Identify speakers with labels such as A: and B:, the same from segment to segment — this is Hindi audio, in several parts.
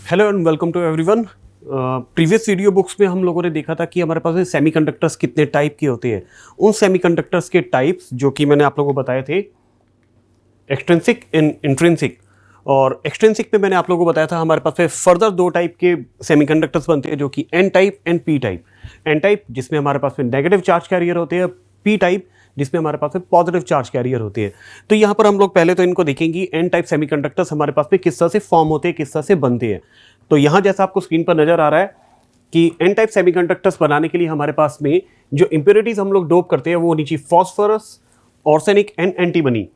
A: Hello and welcome to everyone. Previous video books में हम लोगों ने देखा था कि हमारे पास सेमीकंडक्टर्स कितने टाइप के होते हैं। उन सेमीकंडक्टर्स के टाइप्स जो कि मैंने आप लोगों को बताए थे, एक्सट्रिंसिक एंड इंट्रिंसिक। और एक्सट्रिंसिक पे मैंने आप लोगों को बताया था हमारे पास में फर्दर दो टाइप के सेमीकंडक्टर्स बनते हैं, जो कि N type and P type. N type जिसमें हमारे पास में नेगेटिव चार्ज कैरियर होते हैं, पी टाइप जिसमें हमारे पास में पॉजिटिव चार्ज कैरियर होते हैं। तो यहाँ पर हम लोग पहले तो इनको देखेंगे, एन टाइप सेमीकंडक्टर्स हमारे पास में किस तरह से फॉर्म होते हैं, किस तरह से बनते हैं। तो यहाँ जैसा आपको स्क्रीन पर नजर आ रहा है कि एन टाइप सेमीकंडक्टर्स बनाने के लिए हमारे पास में जो इंप्योरिटीज हम लोग डोप करते हैं वो नीचे फॉस्फोरस, आर्सेनिक एंड एंटीमनी।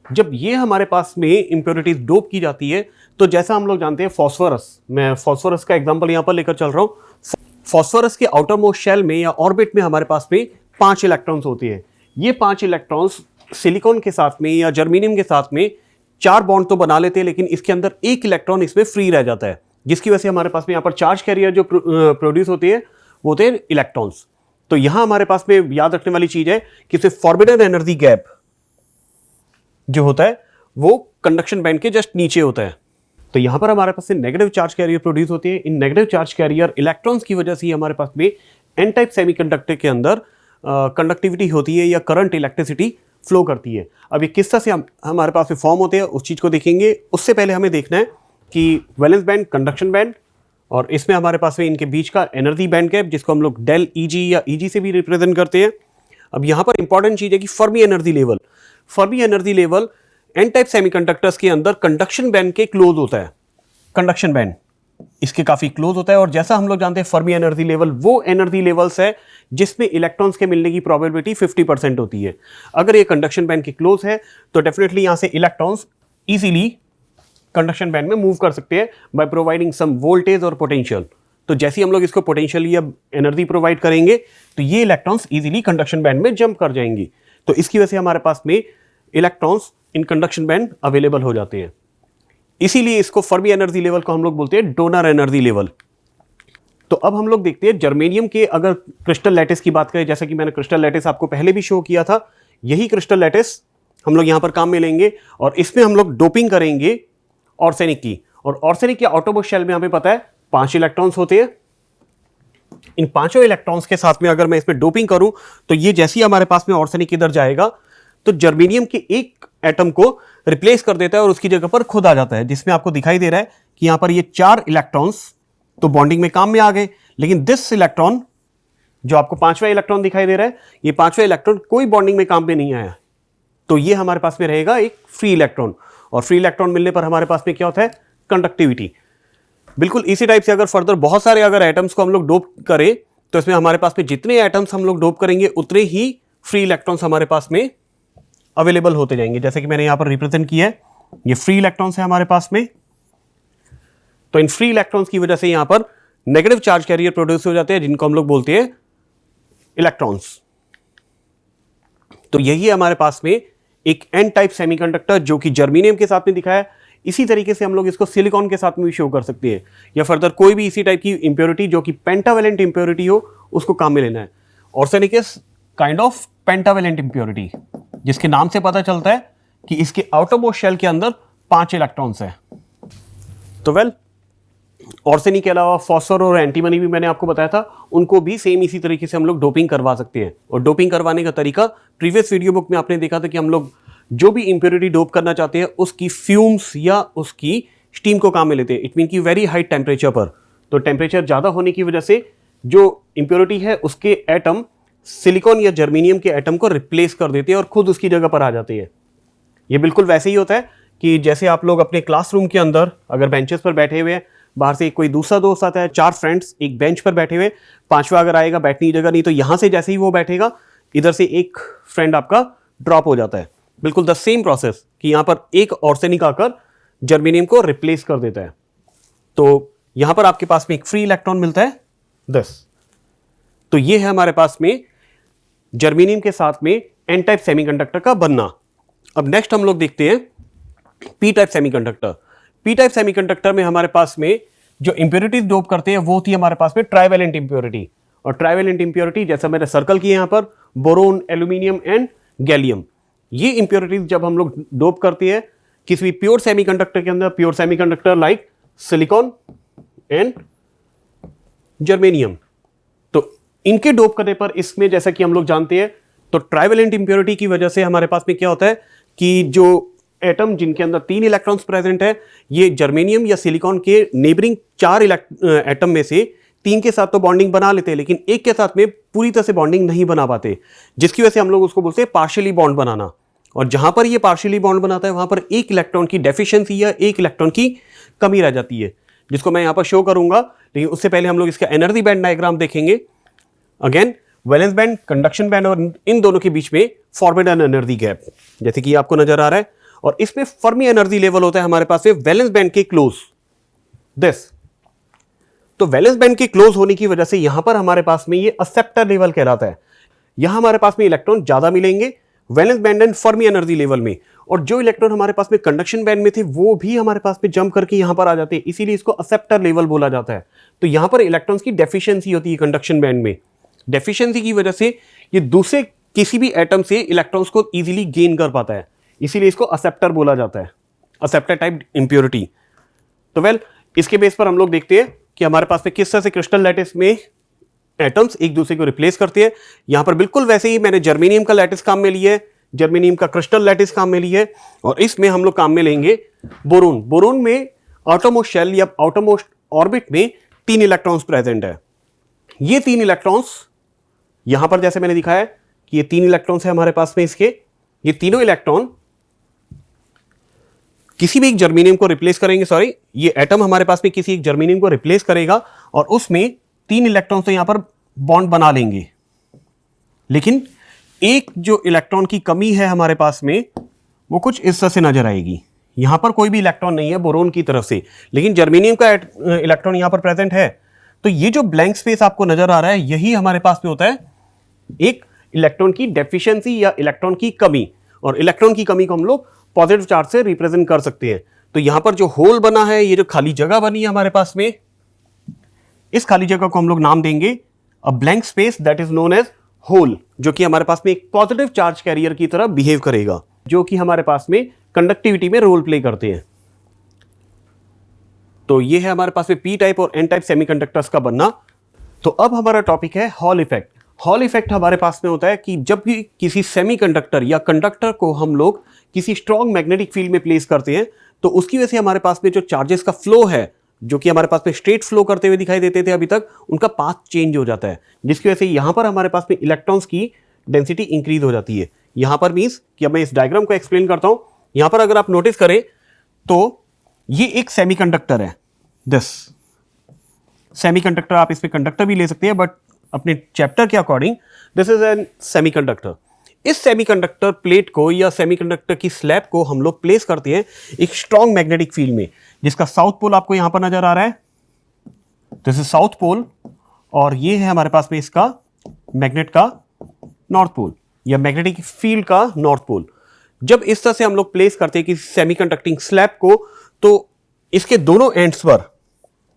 A: जब ये हमारे पास में इंप्योरिटीज डोप की जाती है तो जैसा हम लोग जानते हैं फॉस्फोरस, मैं फॉस्फोरस का एग्जांपल यहाँ पर लेकर चल रहा हूँ। फॉस्फोरस के आउटर मोस्ट शेल में या ऑर्बिट में हमारे पास में 5 इलेक्ट्रॉन्स होते हैं। ये 5 इलेक्ट्रॉन्स सिलिकॉन के साथ में या जर्मेनियम के साथ में 4 बॉन्ड तो बना लेते हैं, लेकिन इसके अंदर 1 इलेक्ट्रॉन इसमें फ्री रह जाता है, जिसकी वजह से हमारे पास में यहाँ पर चार्ज कैरियर जो प्रोड्यूस होती है वो होते हैं इलेक्ट्रॉन्स। तो यहाँ हमारे पास में याद रखने वाली चीज है कि सिर्फ फॉरबिडन एनर्जी गैप जो होता है वो कंडक्शन बैंड के जस्ट नीचे होता है। तो यहाँ पर हमारे पास से नेगेटिव चार्ज कैरियर प्रोड्यूस होती है। इन नेगेटिव चार्ज कैरियर इलेक्ट्रॉन्स की वजह से ही हमारे पास में एन टाइप सेमीकंडक्टर के अंदर कंडक्टिविटी होती है या करंट इलेक्ट्रिसिटी फ्लो करती है। अब ये किस तरह से हमारे पास में फॉर्म होते हैं उस चीज़ को देखेंगे। उससे पहले हमें देखना है कि वैलेंस बैंड, कंडक्शन बैंड, और इसमें हमारे पास में इनके बीच का एनर्जी बैंड गैप जिसको हम लोग डेल ईजी या ईजी से भी रिप्रेजेंट करते हैं। अब यहाँ पर इंपॉर्टेंट चीज़ है कि Fermi energy level. Fermi energy level N type semiconductors के अंदर कंडक्शन बैंड के क्लोज होता है। कंडक्शन बैंड इसके काफ़ी क्लोज होता है, और जैसा हम लोग जानते हैं फर्मी एनर्जी लेवल वो एनर्जी लेवल्स है जिसमें इलेक्ट्रॉन्स के मिलने की प्रोबेबिलिटी 50% होती है। अगर ये कंडक्शन बैंड के क्लोज है तो डेफिनेटली यहाँ से इलेक्ट्रॉन्स इजीली कंडक्शन बैंड में मूव कर सकते हैं बाय प्रोवाइडिंग सम वोल्टेज और पोटेंशियल। तो जैसे ही हम लोग इसको पोटेंशियल या एनर्जी प्रोवाइड करेंगे तो ये इलेक्ट्रॉन्स इजीली कंडक्शन बैंड में जंप कर जाएंगे। तो इसकी वजह से हमारे पास में electrons in conduction band available हो जाते हैं। इसीलिए इसको फर्मी एनर्जी लेवल को हम लोग बोलते हैं डोनर एनर्जी लेवल। तो अब हम लोग देखते हैं जर्मेनियम के अगर क्रिस्टल लैटिस की बात करें, जैसा कि मैंने क्रिस्टल लैटिस आपको पहले भी शो किया था, यही क्रिस्टल लैटिस हम लोग यहाँ पर काम में लेंगे और इसमें हम लोग डोपिंग करेंगे आर्सेनिक की। और आर्सेनिक के आउटरमोस्ट शेल में हमें पता है 5 इलेक्ट्रॉन्स होते हैं। इन 5 इलेक्ट्रॉन्स के साथ में अगर मैं इसमें डोपिंग करूं तो ये जैसे ही हमारे पास में आर्सेनिक इधर जाएगा तो जर्मेनियम के एक एटम को रिप्लेस कर देता है और उसकी जगह पर खुद आ जाता है, जिसमें आपको दिखाई दे रहा है कि यहां पर ये 4 इलेक्ट्रॉन्स तो बॉन्डिंग में काम में आ गए, लेकिन दिस इलेक्ट्रॉन जो आपको 5वां इलेक्ट्रॉन दिखाई दे रहा है, ये 5वां इलेक्ट्रॉन कोई बॉन्डिंग में काम में नहीं आया। तो ये हमारे पास में रहेगा एक फ्री इलेक्ट्रॉन, और फ्री इलेक्ट्रॉन मिलने पर हमारे पास में क्या होता है, कंडक्टिविटी। बिल्कुल इसी टाइप से अगर फर्दर बहुत सारे अगर एटम्स को हम लोग डोप करें तो इसमें हमारे पास में जितने एटम्स हम लोग डोप करेंगे उतने ही फ्री इलेक्ट्रॉन्स हमारे पास में अवेलेबल होते जाएंगे। जैसे कि मैंने यहां पर रिप्रेजेंट किया है, ये फ्री इलेक्ट्रॉन्स है हमारे पास में। तो इन फ्री इलेक्ट्रॉन्स की वजह से यहां पर नेगेटिव चार्ज कैरियर प्रोड्यूस हो जाते हैं जिनको हम लोग बोलते हैं इलेक्ट्रॉन्स। तो यही है हमारे पास में एक एन टाइप सेमीकंडक्टर जो कि जर्मेनियम के साथ में दिखा है। इसी तरीके से हम लोग इसको सिलिकॉन के साथ में भी शो कर सकते हैं, या फर्दर कोई भी इसी टाइप की इंप्योरिटी जो कि पेंटावेलेंट इंप्योरिटी हो उसको काम में लेना है। Arsenic is kind of pentavalent impurity, जिसके नाम से पता चलता है कि इसके आउटर मोस्ट शेल के अंदर 5 इलेक्ट्रॉन्स हैं। तो वेल, आर्सेनिक के अलावा फॉस्फोर और एंटीमनी भी मैंने आपको बताया था, उनको भी सेम इसी तरीके से हम लोग डोपिंग करवा सकते हैं। और डोपिंग करवाने का तरीका प्रीवियस वीडियो बुक में आपने देखा था कि हम लोग जो भी इंप्योरिटी डोप करना चाहते हैं उसकी फ्यूम्स या उसकी स्टीम को काम में लेते हैं। इट मीन की वेरी हाई टेम्परेचर पर। तो टेम्परेचर ज़्यादा होने की वजह से जो इंप्योरिटी है उसके एटम सिलिकॉन या जर्मेनियम के एटम को रिप्लेस कर देते हैं और खुद उसकी जगह पर आ जाते हैं। ये बिल्कुल वैसे ही होता है कि जैसे आप लोग अपने क्लासरूम के अंदर अगर बेंचेस पर बैठे हुए हैं, बाहर से कोई दूसरा दोस्त आता है, 4 फ्रेंड्स एक बेंच पर बैठे हुए, 5वां अगर आएगा बैठने की जगह नहीं, तो यहाँ से जैसे ही वो बैठेगा इधर से एक फ्रेंड आपका ड्रॉप हो जाता है। बिल्कुल द सेम प्रोसेस कि यहाँ पर एक आर्सेनिक आकर जर्मेनियम को रिप्लेस कर देता है। तो यहाँ पर आपके पास में एक फ्री इलेक्ट्रॉन मिलता है 10। तो ये है हमारे पास में जर्मेनियम के साथ में एन टाइप सेमीकंडक्टर का बनना। अब नेक्स्ट हम लोग देखते हैं P type semiconductor. P type semiconductor में हमारे पास में जो इंप्योरिटीज डोप करते हैं वो होती है हमारे पास में ट्राइवेलेंट इंप्योरिटी। और ट्राइवेलेंट इंप्योरिटी जैसा मैंने सर्कल किया यहाँ पर, बोरोन, एल्यूमिनियम एंड गैलियम। ये इंप्योरिटीज जब हम लोग डोप करते हैं किसी भी प्योर सेमीकंडक्टर के अंदर, pure semiconductor like silicon, and germanium. तो इनके डोप करने पर इसमें जैसा कि हम लोग जानते हैं तो ट्राइवेलेंट इंप्योरिटी की वजह से हमारे पास में क्या होता है कि जो एटम जिनके अंदर 3 इलेक्ट्रॉन्स प्रेजेंट है, ये जर्मेनियम या सिलिकॉन के नेबरिंग 4 एटम में से 3 के साथ तो बॉन्डिंग बना लेते हैं, लेकिन एक के साथ में पूरी तरह से बॉन्डिंग नहीं बना पाते, जिसकी वजह से हम लोग उसको बोलते हैं पार्शियली बॉन्ड बनाना। और जहां पर ये पार्शियली बॉन्ड बनाता है वहां पर एक इलेक्ट्रॉन की डेफिशिएंसी या एक इलेक्ट्रॉन की कमी रह जाती है, जिसको मैं यहां पर शो करूंगा। लेकिन उससे पहले हम लोग इसका एनर्जी बैंड डायग्राम देखेंगे। Again valence band, conduction band और इन दोनों के बीच में फॉरबिडन एनर्जी गैप, जैसे कि आपको नजर आ रहा है। और इसमें फर्मी एनर्जी लेवल होता है हमारे पास में वैलेंस बैंड के क्लोज दिस। तो वैलेंस बैंड के क्लोज होने की वजह से यहां पर हमारे पास में ये एक्सेप्टर लेवल कहलाता है। यहां हमारे पास में इलेक्ट्रॉन ज्यादा मिलेंगे valence band and Fermi energy level में, और जो इलेक्ट्रॉन हमारे पास में कंडक्शन बैंड में थे वो भी हमारे पास में जंप करके यहां पर आ जाते हैं, इसीलिए इसको एक्सेप्टर लेवल बोला जाता है। तो यहां पर इलेक्ट्रॉन्स की डेफिशिएंसी होती है कंडक्शन बैंड में। डेफिशिएंसी की वजह से ये दूसरे किसी भी एटम से इलेक्ट्रॉन्स को इजीली गेन कर पाता है, इसीलिए इसको एक्सेप्टर बोला जाता है, एक्सेप्टर टाइप इंप्योरिटी। तो वेल इसके बेस पर हम लोग देखते हैं कि हमारे पास में किस तरह से क्रिस्टल लैटिस में एटम्स एक दूसरे को रिप्लेस करते हैं। यहां पर बिल्कुल वैसे ही मैंने जर्मेनियम का लैटिस काम में लिया है, जर्मेनियम का क्रिस्टल लैटिस काम में लिया है, और इसमें हम लोग काम में लेंगे बोरोन। बोरोन में आउटरमोस्ट शेल या आउटरमोस्ट ऑर्बिट में 3 इलेक्ट्रॉन्स प्रेजेंट है। ये 3 इलेक्ट्रॉन्स यहां पर जैसे मैंने दिखाया कि ये 3 इलेक्ट्रॉन्स है हमारे पास में, इसके ये तीनों इलेक्ट्रॉन किसी भी एक जर्मेनियम को रिप्लेस करेंगे, सॉरी ये एटम हमारे पास में किसी एक जर्मेनियम को रिप्लेस करेगा और उसमें 3 इलेक्ट्रॉन तो यहां पर बॉन्ड बना लेंगे। लेकिन एक जो इलेक्ट्रॉन की कमी है हमारे पास में वो कुछ इस तरह से नजर आएगी। यहां पर कोई भी इलेक्ट्रॉन नहीं है बोरोन की तरफ से, लेकिन जर्मेनियम का इलेक्ट्रॉन यहां पर प्रेजेंट है। तो ये जो ब्लैंक स्पेस आपको नजर आ रहा है यही हमारे पास में होता है एक इलेक्ट्रॉन की डेफिशिएंसी या इलेक्ट्रॉन की कमी, और इलेक्ट्रॉन की कमी को हम लोग पॉजिटिव चार्ज से रिप्रेजेंट कर सकते हैं। तो यहां पर जो होल बना है, ये जो खाली जगह बनी है हमारे पास में, इस खाली जगह को हम लोग नाम देंगे a blank space that is known as hole, जो कि हमारे पास में एक पॉजिटिव चार्ज कैरियर की तरह बिहेव करेगा, जो कि हमारे पास में कंडक्टिविटी में रोल प्ले करते हैं। तो ये है हमारे पास में पी टाइप और एन टाइप सेमीकंडक्टर्स का बनना। तो अब हमारा टॉपिक है हॉल इफेक्ट। हॉल इफेक्ट हमारे पास में होता है कि जब भी किसी सेमीकंडक्टर या कंडक्टर को हम लोग किसी स्ट्रॉन्ग मैग्नेटिक फील्ड में प्लेस करते हैं, तो उसकी वजह से हमारे पास में जो चार्जेस का फ्लो है, जो कि हमारे पास में स्ट्रेट फ्लो करते हुए दिखाई देते थे अभी तक, उनका पाथ चेंज हो जाता है, जिसकी वजह से यहां पर हमारे पास में इलेक्ट्रॉन्स की डेंसिटी इंक्रीज हो जाती है। यहां पर मीन्स कि अब मैं इस डायग्राम को एक्सप्लेन करता हूं। यहां पर अगर आप नोटिस करें तो ये एक सेमीकंडक्टर है, दिस सेमीकंडक्टर, आप इसमें कंडक्टर भी ले सकते हैं, बट अपने चैप्टर के according this is an semiconductor. इस सेमीकंडक्टर प्लेट को या सेमीकंडक्टर की स्लैब को हम लोग प्लेस करते हैं एक स्ट्रॉन्ग मैग्नेटिक फील्ड में, जिसका साउथ पोल आपको यहां पर नजर आ रहा है, दिस इज साउथ पोल, और ये है हमारे पास में इसका मैग्नेट का नॉर्थ पोल या मैग्नेटिक फील्ड का नॉर्थ पोल। जब इस तरह से हम लोग प्लेस करते हैं कि सेमीकंडक्टिंग स्लैब को, तो इसके दोनों एंड्स पर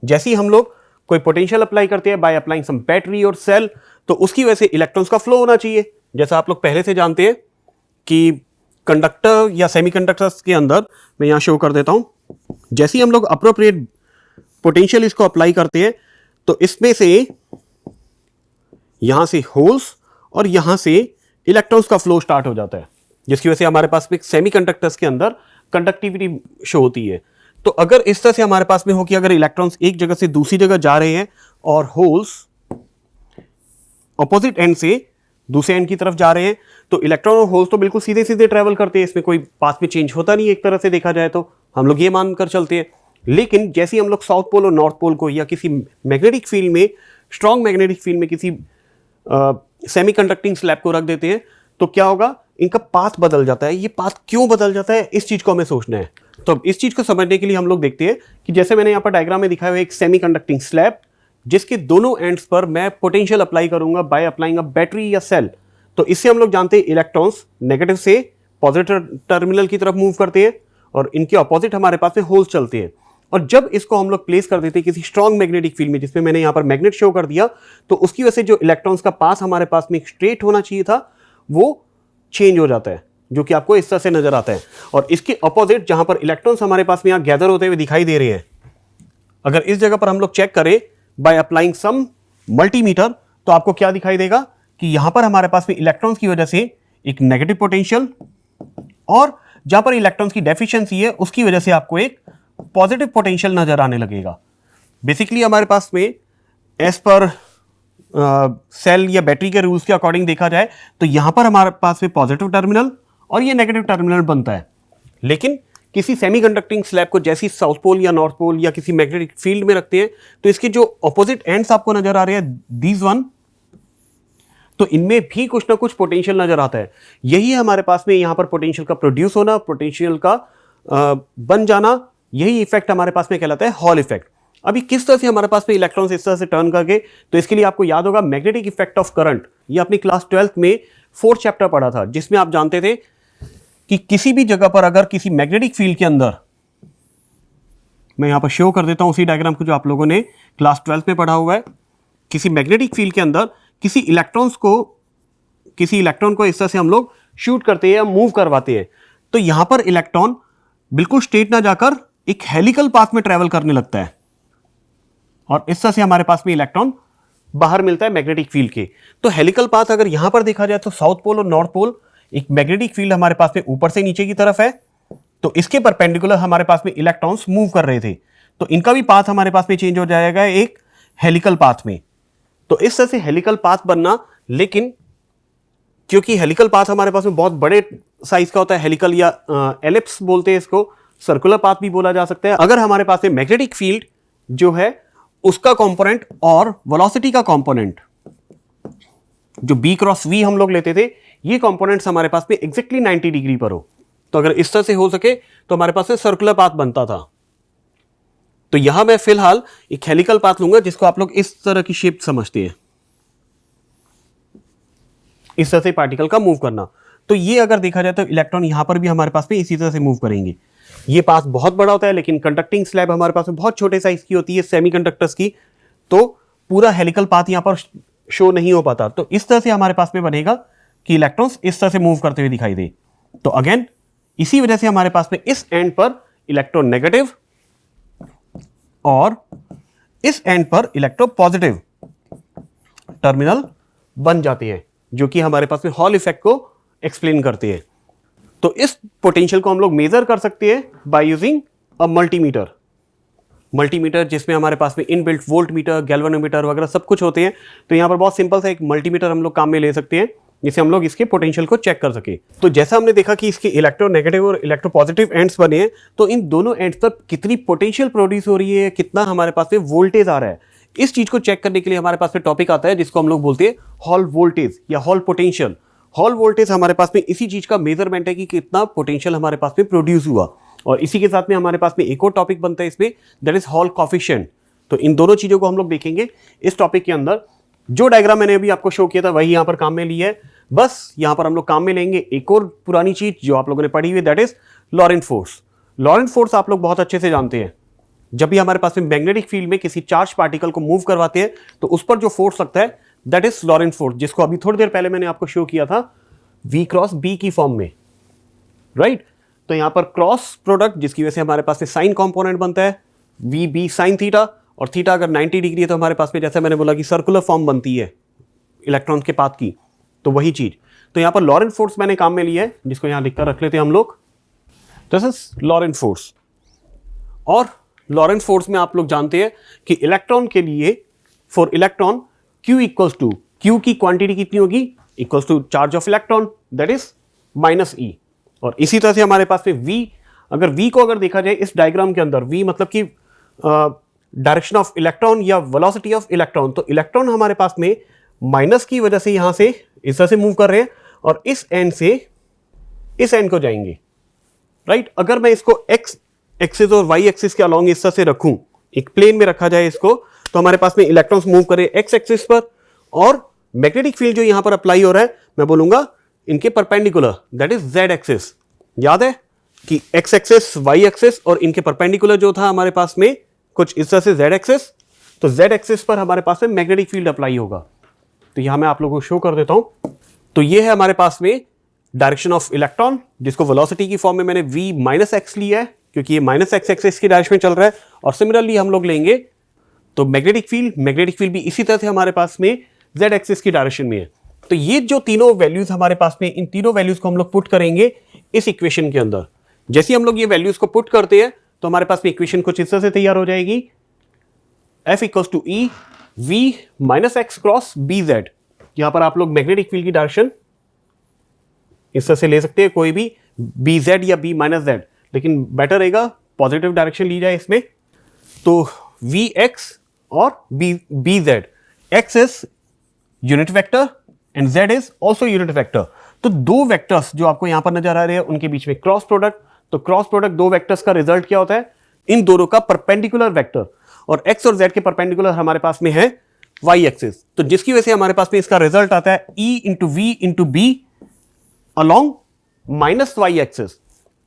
A: जैसे ही हम लोग कोई पोटेंशियल अप्लाई करते हैं बाय अप्लाइंग सम बैटरी और सेल, तो उसकी वजह से इलेक्ट्रॉन्स का फ्लो होना चाहिए। जैसा आप लोग पहले से जानते हैं कि कंडक्टर या सेमीकंडक्टर्स के अंदर, मैं यहां शो कर देता हूं, जैसे ही हम लोग अप्रोप्रिएट पोटेंशियल इसको अप्लाई करते हैं, तो इसमें से यहां से होल्स और यहां से इलेक्ट्रॉन्स का फ्लो स्टार्ट हो जाता है, जिसकी वजह से हमारे पास में सेमीकंडक्टर्स के अंदर कंडक्टिविटी शो होती है। तो अगर इस तरह से हमारे पास में हो कि अगर इलेक्ट्रॉन्स एक जगह से दूसरी जगह जा रहे हैं और होल्स ऑपोजिट एंड से दूसरे एंड की तरफ जा रहे हैं, तो इलेक्ट्रॉन और होल्स तो बिल्कुल सीधे सीधे ट्रेवल करते हैं, इसमें कोई पाथ में चेंज होता नहीं, एक तरह से देखा जाए तो हम लोग ये मानकर चलते हैं। लेकिन जैसे ही हम लोग साउथ पोल और नॉर्थ पोल को या किसी मैग्नेटिक फील्ड में, स्ट्रॉन्ग मैग्नेटिक फील्ड में किसी सेमीकंडक्टिंग स्लैब को रख देते हैं, तो क्या होगा, इनका पाथ बदल जाता है। ये पाथ क्यों बदल जाता है, इस चीज को हमें सोचना है। तो इस चीज को समझने के लिए हम लोग देखते हैं कि जैसे मैंने यहाँ पर डायग्राम में दिखाया हुआ एक सेमीकंडक्टिंग स्लैब, जिसके दोनों एंड्स पर मैं पोटेंशियल अप्लाई करूंगा बाय अप्लाइंग अ बैटरी या सेल। तो इससे हम लोग जानते हैं इलेक्ट्रॉन्स नेगेटिव से पॉजिटिव टर्मिनल की तरफ मूव करते हैं, और इनके ऑपोजिट हमारे पास में होल्स चलते हैं। और जब इसको हम लोग प्लेस कर देते हैं किसी स्ट्रॉन्ग मैग्नेटिक फील्ड में, जिसमें मैंने यहाँ पर मैग्नेट शो कर दिया, तो उसकी वजह से जो इलेक्ट्रॉन्स का पास हमारे पास में स्ट्रेट होना चाहिए था, वो चेंज हो जाता है, जो कि आपको इस तरह से नजर आता है। और इसके अपोजिट जहां पर इलेक्ट्रॉन्स हमारे पास में यहाँ गैदर होते हुए दिखाई दे रहे हैं, अगर इस जगह पर हम लोग चेक करें बाय अप्लाइंग सम मल्टीमीटर, तो आपको क्या दिखाई देगा कि यहां पर हमारे पास में इलेक्ट्रॉन्स की वजह से एक नेगेटिव पोटेंशियल, और जहां पर इलेक्ट्रॉन्स की डेफिशिएंसी है उसकी वजह से आपको एक पॉजिटिव पोटेंशियल नजर आने लगेगा। बेसिकली हमारे पास में एज पर सेल या बैटरी के रूल्स के अकॉर्डिंग देखा जाए तो यहां पर हमारे पास में पॉजिटिव टर्मिनल और ये नेगेटिव टर्मिनल बनता है। लेकिन किसी सेमीकंडक्टिंग स्लैब को जैसी साउथ पोल या नॉर्थ पोल या किसी मैग्नेटिक फील्ड में रखते हैं तो इसके जो ऑपोजिट एंड्स आपको नजर आ रहे हैं दीज वन, तो इनमें भी कुछ ना कुछ पोटेंशियल नजर आता है। यही है हमारे पास में यहां पर पोटेंशियल का प्रोड्यूस होना, पोटेंशियल का बन जाना, यही इफेक्ट हमारे पास में कहलाता है हॉल इफेक्ट। अभी किस तरह से हमारे पास में इलेक्ट्रॉन्स इस तरह से टर्न करके, तो इसके लिए आपको याद होगा मैग्नेटिक इफेक्ट ऑफ करंट, ये अपनी क्लास 12th में 4th चैप्टर पढ़ा था, जिसमें आप जानते थे कि किसी भी जगह पर अगर किसी मैग्नेटिक फील्ड के अंदर, मैं यहां पर शो कर देता हूं उसी डायग्राम को जो आप लोगों ने क्लास 12th में पढ़ा हुआ है, किसी मैग्नेटिक फील्ड के अंदर किसी इलेक्ट्रॉन को इस तरह से हम लोग शूट करते हैं या मूव करवाते हैं, तो यहां पर इलेक्ट्रॉन बिल्कुल स्ट्रेट ना जाकर एक हेलिकल पाथ में ट्रेवल करने लगता है, और इस तरह से हमारे पास में इलेक्ट्रॉन बाहर मिलता है मैग्नेटिक फील्ड के। तो हेलिकल पाथ अगर यहां पर देखा जाए तो साउथ पोल और नॉर्थ पोल, एक मैग्नेटिक फील्ड हमारे पास में ऊपर से नीचे की तरफ है, तो इसके परपेंडिकुलर हमारे पास में इलेक्ट्रॉन्स मूव कर रहे थे, तो इनका भी पाथ हमारे पास में चेंज हो जाएगा एक हेलिकल पाथ में। तो इस तरह से हेलिकल पाथ बनना, लेकिन क्योंकि हेलिकल पाथ हमारे पास में बहुत बड़े साइज का होता है, हेलिकल या एलिप्स बोलते हैं इसको, सर्कुलर पाथ भी बोला जा सकता है। अगर हमारे पास में मैग्नेटिक फील्ड जो है उसका कंपोनेंट और वेलोसिटी का कंपोनेंट जो B क्रॉस V हम लोग लेते थे, ये कंपोनेंट्स हमारे पास में एग्जैक्टली 90 डिग्री पर हो, तो अगर इस तरह से हो सके तो हमारे पास में सर्कुलर पाथ बनता था। तो यहां मैं फिलहाल एक हेलिकल पाथ लूंगा जिसको आप लोग इस तरह की शेप समझते हैं, इस तरह से पार्टिकल का मूव करना। तो ये अगर देखा जाए तो इलेक्ट्रॉन यहां पर भी हमारे पास में इसी तरह से मूव करेंगे। ये पाथ बहुत बड़ा होता है, लेकिन कंडक्टिंग स्लैब हमारे पास में बहुत छोटे साइज की होती है सेमीकंडक्टर्स की, तो पूरा हेलिकल पाथ यहां पर शो नहीं हो पाता। तो इस तरह से हमारे पास में बनेगा कि इलेक्ट्रॉन्स इस तरह से मूव करते हुए दिखाई दे। तो अगेन इसी वजह से हमारे पास में इस एंड पर इलेक्ट्रॉन नेगेटिव और इस एंड पर इलेक्ट्रॉन पॉजिटिव टर्मिनल बन जाते हैं, जो कि हमारे पास में हॉल इफेक्ट को एक्सप्लेन करते हैं। तो इस पोटेंशियल को हम लोग मेजर कर सकते हैं बाय यूजिंग अ मल्टीमीटर जिसमें हमारे पास में इनबिल्ट वोल्ट मीटर, गैल्वेनोमीटर वगैरह सब कुछ होते हैं। तो यहां पर बहुत सिंपल सा एक मल्टीमीटर हम लोग काम में ले सकते हैं, जिससे हम लोग इसके पोटेंशियल को चेक कर सके। तो जैसा हमने देखा कि इसके इलेक्ट्रोनेगेटिव और इलेक्ट्रोपॉजिटिव एंड्स बने हैं, तो इन दोनों एंड्स पर कितनी पोटेंशियल प्रोड्यूस हो रही है, कितना हमारे पास में वोल्टेज आ रहा है, इस चीज को चेक करने के लिए हमारे पास में टॉपिक आता है जिसको हम लोग बोलते हैं हॉल वोल्टेज या हॉल पोटेंशियल। हॉल वोल्टेज हमारे पास में इसी चीज का मेजरमेंट है कि कितना पोटेंशियल हमारे पास में प्रोड्यूस हुआ। और इसी के साथ में हमारे पास में एक और टॉपिक बनता है इसमें, दैट इज हॉल कोफिशिएंट। तो इन दोनों चीजों को हम लोग देखेंगे इस टॉपिक के अंदर। जो डायग्राम मैंने अभी आपको शो किया था वही यहाँ पर काम में ली है, बस यहाँ पर हम लोग काम में लेंगे एक और पुरानी चीज जो आप लोगों ने पढ़ी हुई, that is Lorentz force. Laurent force आप लोग बहुत अच्छे से जानते हैं। जब भी हमारे पास में मैग्नेटिक फील्ड में किसी चार्ज पार्टिकल को मूव करवाते हैं तो उस पर जो फोर्स लगता है दैट इज लॉरेंट फोर्स, जिसको अभी थोड़ी देर पहले मैंने आपको शो किया था V क्रॉस B की फॉर्म में, राइट। तो यहां पर क्रॉस प्रोडक्ट जिसकी वजह से हमारे पास में साइन कंपोनेंट बनता है VB साइन थीटा, और थीटा अगर 90 डिग्री है तो हमारे पास में जैसे मैंने बोला कि सर्कुलर फॉर्म बनती है इलेक्ट्रॉन के पाथ की, तो वही चीज। तो यहां पर लॉरेंट फोर्स मैंने काम में लिया है, जिसको यहां लिखकर रख लेते हैं हम लोग, दिस इज लॉरेंट फोर्स। और लॉरेंट फोर्स में आप लोग जानते हैं कि इलेक्ट्रॉन के लिए for electron Q equals to, Q की क्वांटिटी कितनी होगी, equals to charge of electron that is -E। और इसी तरह से हमारे पास में V, अगर V को अगर देखा जाए इस डायग्राम के अंदर, V मतलब कि डायरेक्शन ऑफ इलेक्ट्रॉन या वेलोसिटी ऑफ इलेक्ट्रॉन, तो इलेक्ट्रॉन हमारे पास में माइनस की वजह से यहां से इस तरह से मूव कर रहे हैं और इस एंड से इस एंड को जाएंगे, राइट। अगर मैं इसको एक्स एक्सिस और वाई एक्सिस के अलॉन्ग इस तरह से रखूं, एक प्लेन में रखा जाए इसको, तो हमारे पास में इलेक्ट्रॉन्स मूव कर रहे हैं एक्स एक्सिस पर, और मैग्नेटिक फील्ड जो यहां पर अप्लाई हो रहा है मैं बोलूंगा इनके perpendicular, that is Z axis. याद है कि एक्स एक्सिस, वाई एक्सिस और इनके परपेंडिकुलर जो था हमारे पास में कुछ इस तरह से जेड एक्सिस, तो जेड एक्सिस पर हमारे पास में मैग्नेटिक फील्ड अप्लाई होगा। तो यहां मैं आप लोगों को शो कर देता हूं। तो ये है हमारे पास में डायरेक्शन ऑफ इलेक्ट्रॉन, जिसको वेलोसिटी की फॉर्म में मैंने v माइनस एक्स लिया है, क्योंकि ये माइनस एक्स एक्सिस की डायरेक्शन में चल रहा है। और सिमिलरली हम लोग लेंगे तो मैग्नेटिक फील्ड भी इसी तरह से हमारे पास में जेड एक्सिस की डायरेक्शन में है। तो ये जो तीनों वैल्यूज हमारे पास में, इन तीनों वैल्यूज को हम लोग पुट करेंगे इस इक्वेशन के अंदर। जैसे हम लोग ये वैल्यूज को पुट करते हैं तो हमारे पास में इक्वेशन कुछ इस तरह से तैयार हो जाएगी, F equals to E V minus X cross B Z. यहां पर आप लोग मैग्नेटिक फील्ड की डायरेक्शन इस तरह से ले सकते हैं, कोई भी बी जेड या बी माइनस जेड, लेकिन बेटर रहेगा पॉजिटिव डायरेक्शन ली जाए इसमें। तो वी एक्स और B Z, X is unit vector and Z is also unit vector. तो दो वेक्टर्स जो आपको यहां पर नजर आ रहे हैं उनके बीच में क्रॉस प्रोडक्ट, तो क्रॉस प्रोडक्ट दो वेक्टर्स का रिजल्ट क्या होता है, इन दोनों का परपेंडिकुलर वेक्टर, और एक्स और जेड के परपेंडिकुलर हमारे पास में है वाई एक्सिस। तो जिसकी वजह से हमारे पास में इसका रिजल्ट आता है E into V into B along minus Y axis.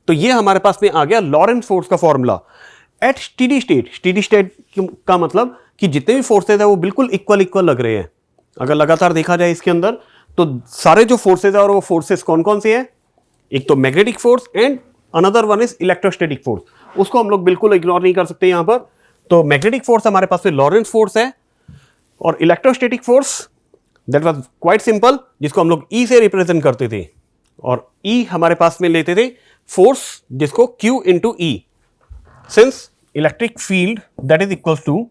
A: तो ये हमारे पास में आ गया लॉरेंट्ज फोर्स का formula at steady state. Steady state का मतलब कि जितने भी फोर्सेज है वो बिल्कुल इक्वल लग रहे हैं। अगर लगातार देखा जाए इसके अंदर तो सारे जो फोर्सेज है और वो फोर्सेस कौन कौन से हैं, एक तो magnetic force and another one is electrostatic force, उसको हम लोग बिल्कुल इग्नोर नहीं कर सकते यहां पर। तो मैग्नेटिक फोर्स हमारे पास में लॉरेंट्ज फोर्स है, और electrostatic force that was quite simple, जिसको हम लोग ई से रिप्रेजेंट करते थे, और ई हमारे पास में लेते थे फोर्स जिसको Q into E, since electric field that is equal to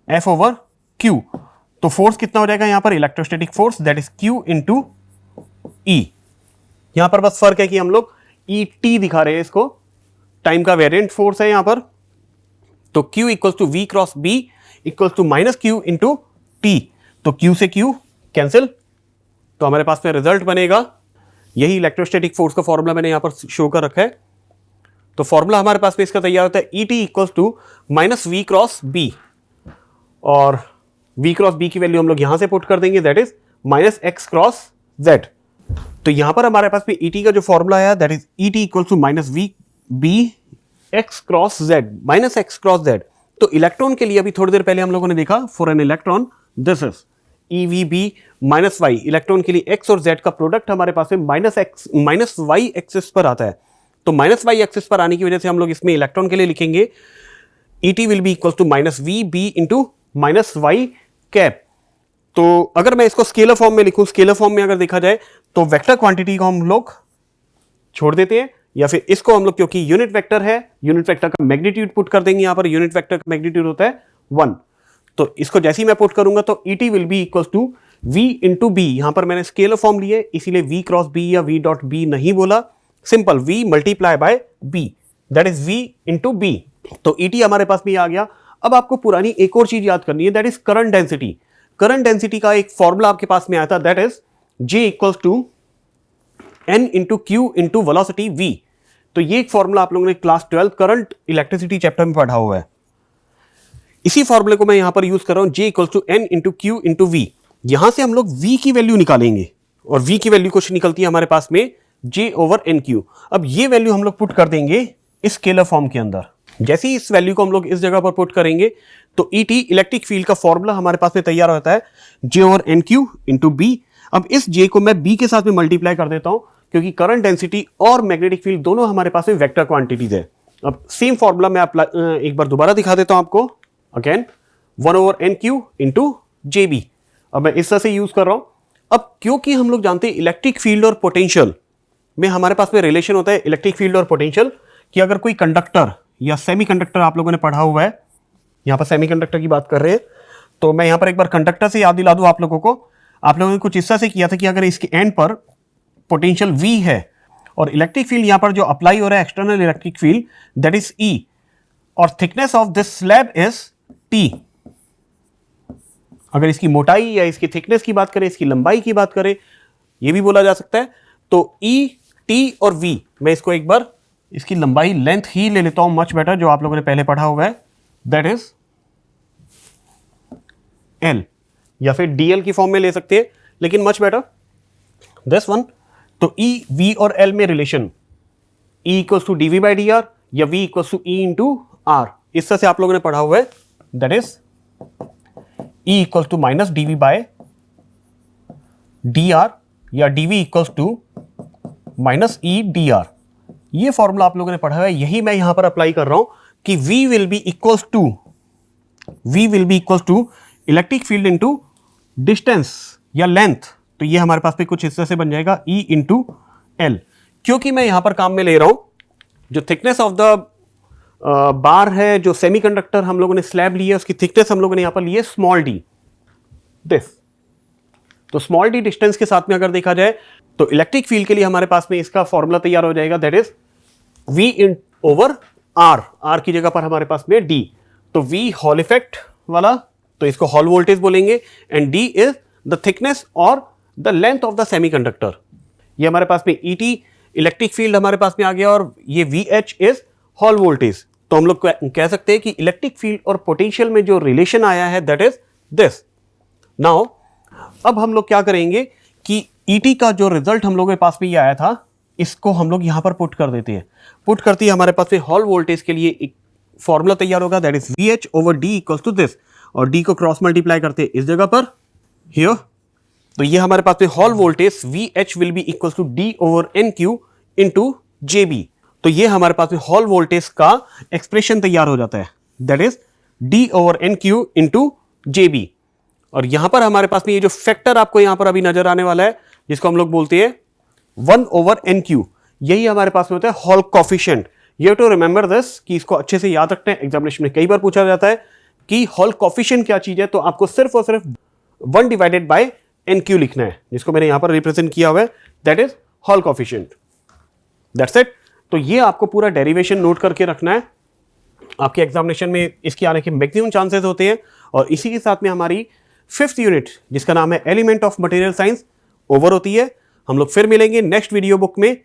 A: F over Q। तो फोर्स कितना हो जाएगा यहां पर, electrostatic force that is Q into E. यहां पर बस फर्क है कि हम लोग ई टी दिखा रहे हैं, इसको टाइम का वेरिएंट फोर्स है यहां पर। तो Q equals to V cross B equals to minus Q into T. तो Q से Q कैंसिल, तो हमारे पास में रिजल्ट बनेगा, यही इलेक्ट्रोस्टैटिक फोर्स का फॉर्मूला मैंने यहां पर शो कर रखा है। तो फॉर्मूला हमारे पास में इसका तैयार होता है E T equals to minus V cross B, और v क्रॉस b की वैल्यू हम लोग यहां से पुट कर देंगे, that is minus X cross z। तो यहां पर हमारे पास में et का जो फॉर्मूला है that is et equals to minus V B X cross z, minus X cross z। तो इलेक्ट्रॉन के लिए अभी थोड़ी देर पहले हम लोगों ने देखा, for an electron this is E V B minus Y. Electron के लिए x और z का प्रोडक्ट हमारे पास में माइनस वाई एक्सिस पर आता है। तो माइनस वाई एक्सिस पर आने की वजह से हम लोग इसमें इलेक्ट्रॉन के लिए लिखेंगे et will be equals to minus V B into minus Y cap. तो अगर मैं इसको स्केलर फॉर्म में लिखूं, स्केलर फॉर्म में अगर देखा जाए तो वेक्टर क्वांटिटी को हम लोग छोड़ देते हैं, या फिर इसको हम लोग, क्योंकि यूनिट वेक्टर है, यूनिट वेक्टर का मैग्नीट्यूड पुट कर देंगे। यहां पर यूनिट वेक्टर का मैग्नीट्यूड होता है 1। तो इसको जैसे ही मैं पुट करूंगा तो et will be equal to v into B. यहां पर मैंने स्केलर फॉर्म लिए, इसीलिए v क्रॉस b या v डॉट b नहीं बोला, simple v multiply by b, that is v into b। तो et हमारे पास भी आ गया। अब आपको पुरानी एक और चीज याद करनी है, that is current density. Current density का एक फॉर्मूला आपके पास में आया था, that is J equals to N into Q into velocity V। तो ये एक फॉर्मूला आप लोगों ने क्लास 12 करंट इलेक्ट्रिसिटी चैप्टर में पढ़ा हुआ है। इसी फॉर्मूले को मैं यहां पर यूज कर रहा हूं, J equals to N into Q into V। यहां से हम लोग V की वैल्यू निकालेंगे, और V की वैल्यू कुछ निकलती है हमारे पास में J ओवर NQ। अब ये वैल्यू हम लोग पुट कर देंगे इस स्केलर फॉर्म के अंदर। जैसे ही इस वैल्यू को हम लोग इस जगह पर पुट करेंगे तो Et इलेक्ट्रिक फील्ड का फॉर्मूला हमारे पास में तैयार होता है J over NQ into B। अब इस J को मैं B के साथ में मल्टीप्लाई कर देता हूं, क्योंकि करंट डेंसिटी और मैग्नेटिक फील्ड दोनों हमारे पास में वेक्टर क्वांटिटीज है। अब सेम फॉर्मूला मैं एक बार दोबारा दिखा देता हूं आपको, again 1 over NQ into JB। अब मैं इस तरह से यूज कर रहा हूं। अब क्योंकि हम लोग जानते हैं इलेक्ट्रिक फील्ड और पोटेंशियल में हमारे पास में रिलेशन होता है, इलेक्ट्रिक फील्ड और पोटेंशियल, कि अगर कोई कंडक्टर या सेमीकंडक्टर आप लोगों ने पढ़ा हुआ है, यहां पर सेमीकंडक्टर की बात कर रहे हैं, तो मैं यहां पर एक बार कंडक्टर से याद दिला दूं आप लोगों को। आप लोगों ने कुछ इस तरह से किया था कि अगर इसके एंड पर पोटेंशियल V है और इलेक्ट्रिक फील्ड यहां पर जो अप्लाई हो रहा है, external electric field that is E, और thickness of this slab is T। अगर इसकी मोटाई या इसकी थिकनेस की बात करें, इसकी लंबाई की बात करें, यह भी बोला जा सकता है। तो E, T और V, मैं इसको एक बार इसकी लंबाई लेंथ ही ले लेता हूं, मच बेटर, जो आप लोगों ने पहले पढ़ा हुआ है, दैट इज L, या फिर DL की फॉर्म में ले सकते हैं, लेकिन मच बेटर दिस वन। तो E, V और L में relation E equals to dV by dr या V equals to E into R, इस तरह से आप लोगों ने पढ़ा हुआ है, that is E equals to minus dV by dr या dV equals to minus E dr। ये फॉर्मूला आप लोगों ने पढ़ा है, यही मैं यहां पर अप्लाई कर रहा हूं कि V will be equals to electric field into distance या लेंथ। तो ये हमारे पास पे कुछ इस तरह से बन जाएगा E इंटू एल। क्योंकि मैं यहां पर काम में ले रहा हूं जो थिकनेस ऑफ द बार है, जो सेमीकंडक्टर हम लोगों ने स्लैब ली है, उसकी थिकनेस हम लोगों ने यहां पर ली है स्मॉल डी, दिस। तो स्मॉल डी डिस्टेंस के साथ में अगर देखा जाए तो इलेक्ट्रिक फील्ड के लिए हमारे पास में इसका फॉर्मूला तैयार हो जाएगा, that is V in over R की जगह पर हमारे पास में D। तो V हॉल इफेक्ट वाला, तो इसको हॉल वोल्टेज बोलेंगे, and D is the thickness और the length of the semiconductor. ये हमारे पास में ET इलेक्ट्रिक फील्ड हमारे पास में आ गया, और ये VH इज हॉल वोल्टेज। तो हम लोग कह सकते हैं कि इलेक्ट्रिक फील्ड और पोटेंशियल में जो रिलेशन आया है दैट इज दिस। नाउ अब हम लोग क्या करेंगे कि ET का जो रिजल्ट हम लोगों के पास में ये आया था, इसको हम लोग यहां पर पुट कर देते हैं। पुट करते ही हमारे पास में हॉल वोल्टेज के लिए एक फॉर्मूला तैयार होगा, that is VH over D equals to this, और D को क्रॉस मल्टीप्लाई करते हैं इस जगह पर हियर। तो ये हमारे पास में Hall voltage VH will be equals to D over NQ into JB। तो ये हमारे पास में हॉल वोल्टेज का एक्सप्रेशन तैयार हो जाता है, that is D over NQ into JB। और यहां पर हमारे पास में ये जो फैक्टर आपको यहां पर अभी नजर आने वाला है, जिसको हम लोग बोलते हैं 1 ओवर NQ, यही हमारे पास में होता है Hall coefficient. You have to remember this, कि इसको अच्छे से याद रखना है, एग्जामिनेशन में कई बार पूछा जाता है कि हॉल कॉफिशिएंट क्या चीज है। तो आपको सिर्फ और सिर्फ 1 डिवाइडेड बाय NQ लिखना है, जिसको मैंने यहां पर रिप्रेजेंट किया हुआ है, that is hall coefficient, that's it. तो ये आपको पूरा डेरिवेशन नोट करके रखना है, आपके एग्जामिनेशन में इसके आने के मैक्सिमम चांसेस होते हैं। और इसी के साथ में हमारी 5th यूनिट, जिसका नाम है element of material science, over होती है। हम लोग फिर मिलेंगे नेक्स्ट वीडियो बुक में।